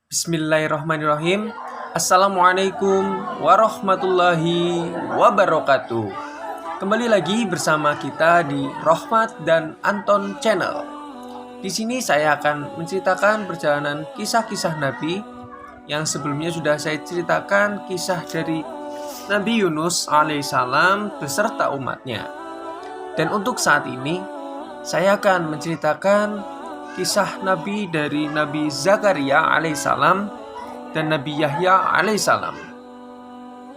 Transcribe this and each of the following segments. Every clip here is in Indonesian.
Bismillahirrahmanirrahim. Assalamualaikum warahmatullahi wabarakatuh. Kembali lagi bersama kita di Rohmat dan Anton Channel. Di sini saya akan menceritakan perjalanan kisah-kisah Nabi yang sebelumnya sudah saya ceritakan, kisah dari Nabi Yunus alaihissalam beserta umatnya. Dan untuk saat ini saya akan menceritakan kisah Nabi dari Nabi Zakaria alaihissalam dan Nabi Yahya alaihissalam.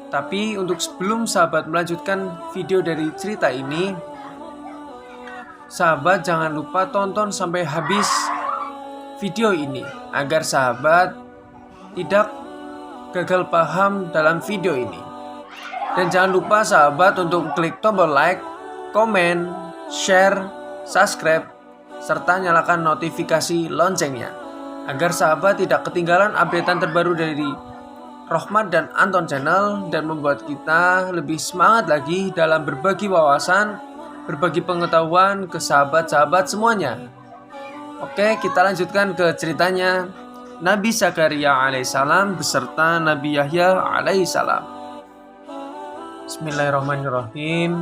Tapi untuk sebelum sahabat melanjutkan video dari cerita ini, sahabat jangan lupa tonton sampai habis video ini agar sahabat tidak gagal paham dalam video ini. Dan jangan lupa sahabat untuk klik tombol like, komen, share, subscribe, serta nyalakan notifikasi loncengnya agar sahabat tidak ketinggalan updatean terbaru dari Rohmat dan Anton Channel dan membuat kita lebih semangat lagi dalam berbagi wawasan, berbagi pengetahuan ke sahabat-sahabat semuanya. Oke, kita lanjutkan ke ceritanya Nabi Zakaria alaihissalam beserta Nabi Yahya alaihissalam. Bismillahirrahmanirrahim.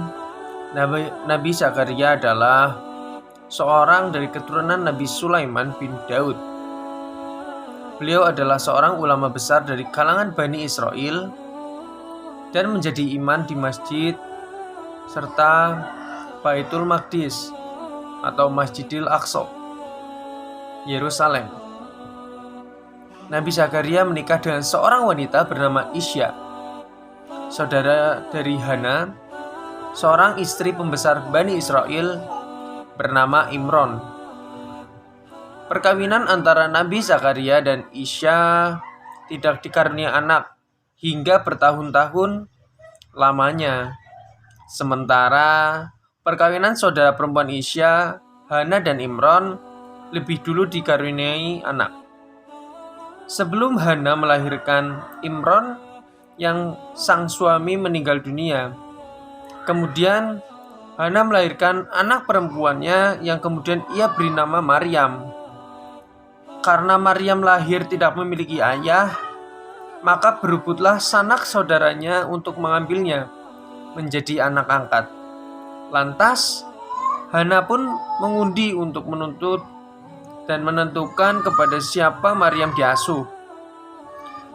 Nabi Zakaria adalah seorang dari keturunan Nabi Sulaiman bin Daud. Beliau adalah seorang ulama besar dari kalangan Bani Israel dan menjadi imam di masjid serta Baitul Maqdis atau Masjidil Aqsa, Yerusalem. Nabi Zakaria menikah dengan seorang wanita bernama Isya, saudara dari Hana, seorang istri pembesar Bani Israel bernama Imron. Perkawinan antara Nabi Zakaria dan Isya tidak dikaruniai anak hingga bertahun-tahun lamanya. Sementara perkawinan saudara perempuan Isya, Hana dan Imron lebih dulu dikaruniai anak. Sebelum Hana melahirkan Imron yang sang suami meninggal dunia, kemudian Hana melahirkan anak perempuannya yang kemudian ia beri nama Maryam. Karena Maryam lahir tidak memiliki ayah, maka berebutlah sanak saudaranya untuk mengambilnya menjadi anak angkat. Lantas, Hana pun mengundi untuk menuntut dan menentukan kepada siapa Maryam diasuh.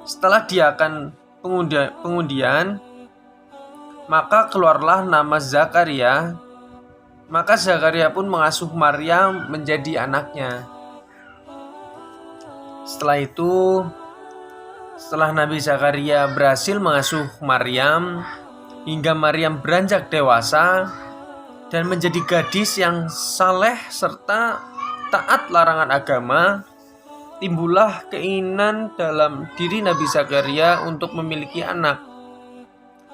Setelah diadakan pengundian, maka keluarlah nama Zakaria. Maka Zakaria pun mengasuh Maryam menjadi anaknya. Setelah Nabi Zakaria berhasil mengasuh Maryam hingga Maryam beranjak dewasa dan menjadi gadis yang saleh serta taat larangan agama, timbullah keinginan dalam diri Nabi Zakaria untuk memiliki anak.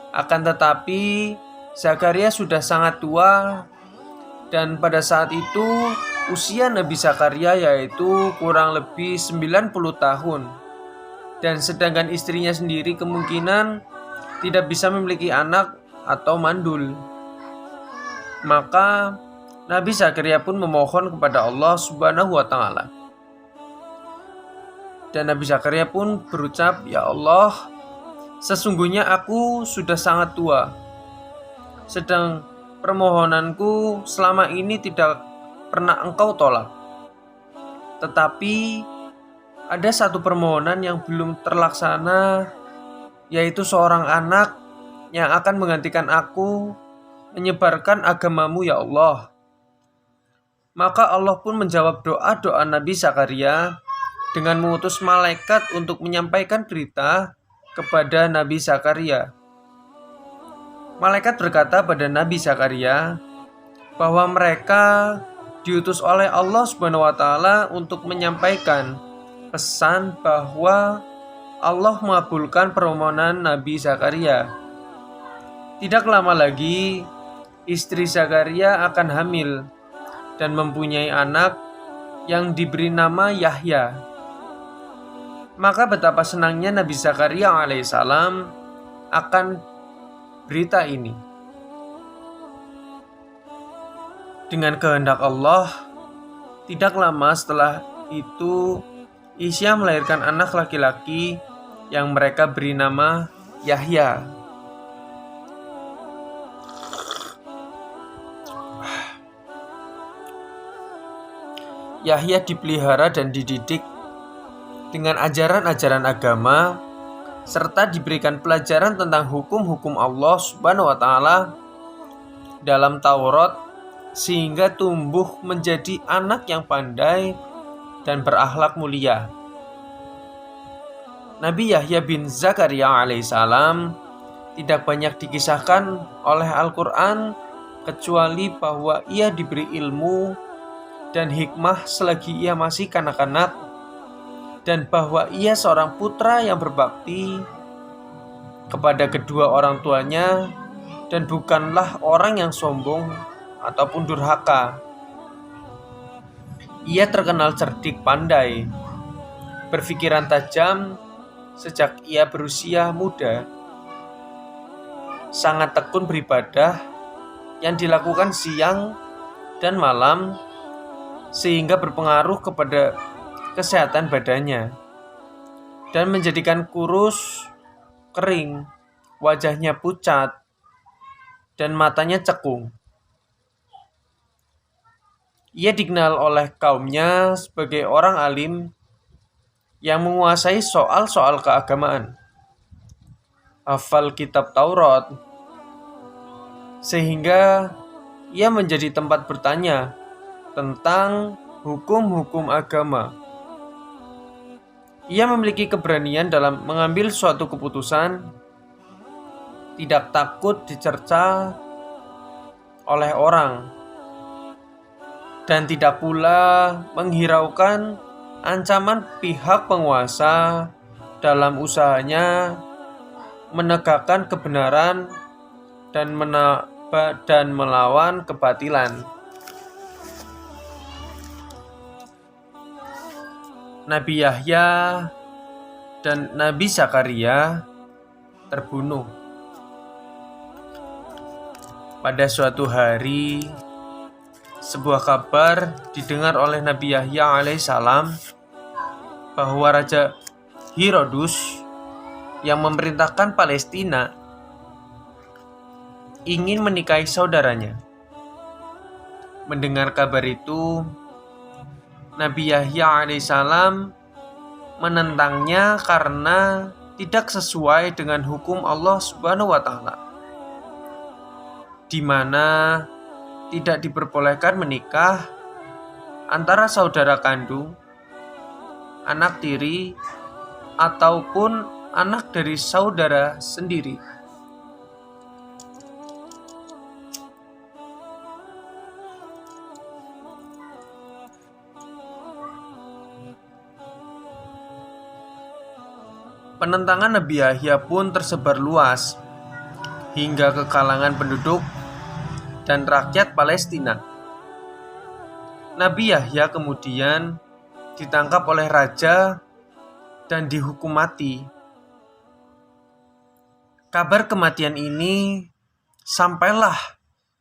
Akan tetapi Zakaria sudah sangat tua dan pada saat itu usia Nabi Zakaria yaitu kurang lebih 90 tahun. Dan sedangkan istrinya sendiri kemungkinan tidak bisa memiliki anak atau mandul. Maka Nabi Zakaria pun memohon kepada Allah Subhanahu wa taala. Dan Nabi Zakaria pun berucap, "Ya Allah, sesungguhnya aku sudah sangat tua, sedang permohonanku selama ini tidak pernah Engkau tolak. Tetapi ada satu permohonan yang belum terlaksana, yaitu seorang anak yang akan menggantikan aku menyebarkan agamamu ya Allah." Maka Allah pun menjawab doa-doa Nabi Zakaria dengan mengutus malaikat untuk menyampaikan berita kepada Nabi Zakaria. Malaikat berkata pada Nabi Zakaria bahwa mereka diutus oleh Allah Subhanahu wa taala untuk menyampaikan pesan bahwa Allah mengabulkan permohonan Nabi Zakaria. Tidak lama lagi istri Zakaria akan hamil dan mempunyai anak yang diberi nama Yahya. Maka betapa senangnya Nabi Zakaria alaihissalam akan berita ini. Dengan kehendak Allah, tidak lama setelah itu Isya melahirkan anak laki-laki yang mereka beri nama Yahya. Yahya dipelihara dan dididik dengan ajaran-ajaran agama serta diberikan pelajaran tentang hukum-hukum Allah Subhanahu wa taala dalam Taurat sehingga tumbuh menjadi anak yang pandai dan berakhlak mulia. Nabi Yahya bin Zakaria alaihissalam tidak banyak dikisahkan oleh Al-Quran kecuali bahwa ia diberi ilmu dan hikmah selagi ia masih kanak-kanak, dan bahwa ia seorang putra yang berbakti kepada kedua orang tuanya dan bukanlah orang yang sombong ataupun durhaka. Ia terkenal cerdik pandai, berpikiran tajam sejak ia berusia muda, sangat tekun beribadah yang dilakukan siang dan malam sehingga berpengaruh kepada kesehatan badannya dan menjadikan kurus, kering, wajahnya pucat, dan matanya cekung. Ia dikenal oleh kaumnya sebagai orang alim yang menguasai soal-soal keagamaan, hafal kitab Taurat, sehingga ia menjadi tempat bertanya tentang hukum-hukum agama. Ia memiliki keberanian dalam mengambil suatu keputusan, tidak takut dicerca oleh orang, dan tidak pula menghiraukan ancaman pihak penguasa dalam usahanya menegakkan kebenaran dan melawan kebatilan. Nabi Yahya dan Nabi Zakaria terbunuh. Pada suatu hari, sebuah kabar didengar oleh Nabi Yahya alaihissalam bahwa Raja Herodus yang memerintahkan Palestina ingin menikahi saudaranya. Mendengar kabar itu, Nabi Yahya alaihissalam menentangnya karena tidak sesuai dengan hukum Allah Subhanahu wa taala, di mana tidak diperbolehkan menikah antara saudara kandung, anak tiri, ataupun anak dari saudara sendiri. Penentangan Nabi Yahya pun tersebar luas hingga ke kalangan penduduk dan rakyat Palestina. Nabi Yahya kemudian ditangkap oleh raja dan dihukum mati. Kabar kematian ini sampailah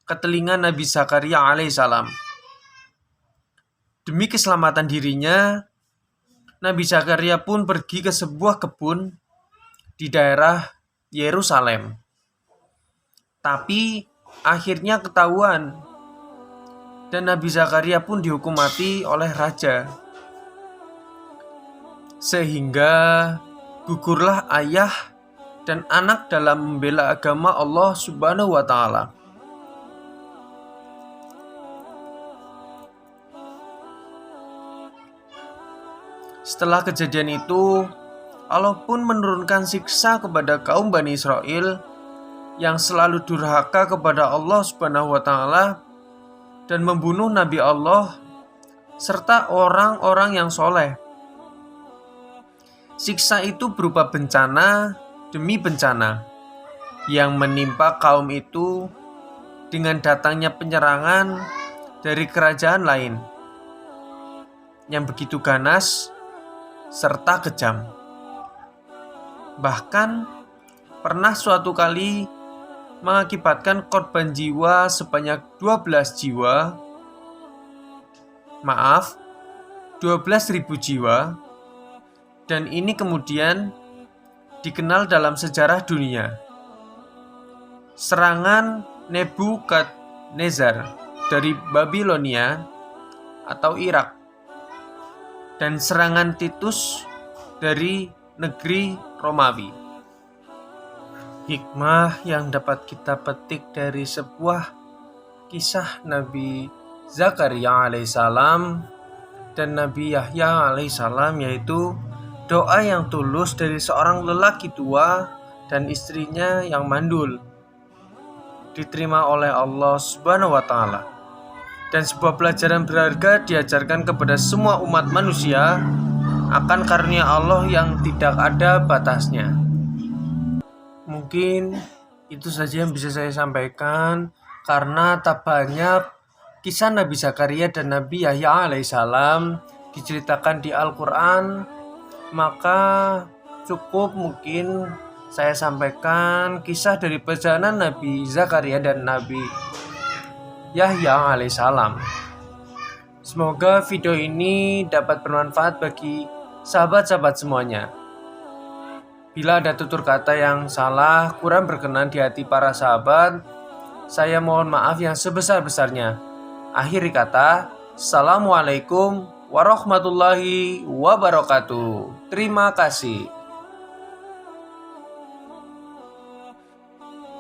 ke telinga Nabi Zakaria alaihissalam. Demi keselamatan dirinya, Nabi Zakaria pun pergi ke sebuah kebun di daerah Yerusalem. Tapi akhirnya ketahuan dan Nabi Zakaria pun dihukum mati oleh raja. Sehingga gugurlah ayah dan anak dalam membela agama Allah Subhanahu wa taala. Setelah kejadian itu, Allah pun menurunkan siksa kepada kaum Bani Israel yang selalu durhaka kepada Allah Subhanahu wa taala dan membunuh nabi Allah serta orang-orang yang soleh. Siksa itu berupa bencana demi bencana yang menimpa kaum itu dengan datangnya penyerangan dari kerajaan lain yang begitu ganas serta kejam. Bahkan pernah suatu kali mengakibatkan korban jiwa sebanyak 12.000 jiwa, 12.000 jiwa, dan ini kemudian dikenal dalam sejarah dunia. Serangan Nebukadnezar dari Babilonia atau Irak, dan serangan Titus dari negeri Romawi. Hikmah yang dapat kita petik dari sebuah kisah Nabi Zakaria alaihissalam dan Nabi Yahya alaihissalam, yaitu doa yang tulus dari seorang lelaki tua dan istrinya yang mandul diterima oleh Allah Subhanahu wa Ta'ala, dan sebuah pelajaran berharga diajarkan kepada semua umat manusia akan karunia Allah yang tidak ada batasnya. Mungkin itu saja yang bisa saya sampaikan, karena tak banyak kisah Nabi Zakaria dan Nabi Yahya alaihissalam diceritakan di Al-Quran, maka cukup mungkin saya sampaikan kisah dari perjalanan Nabi Zakaria dan Nabi Yahya alaihissalam. Semoga video ini dapat bermanfaat bagi sahabat-sahabat semuanya. Bila ada tutur kata yang salah, kurang berkenan di hati para sahabat, saya mohon maaf yang sebesar-besarnya. Akhiri kata, Assalamualaikum warahmatullahi wabarakatuh. Terima kasih.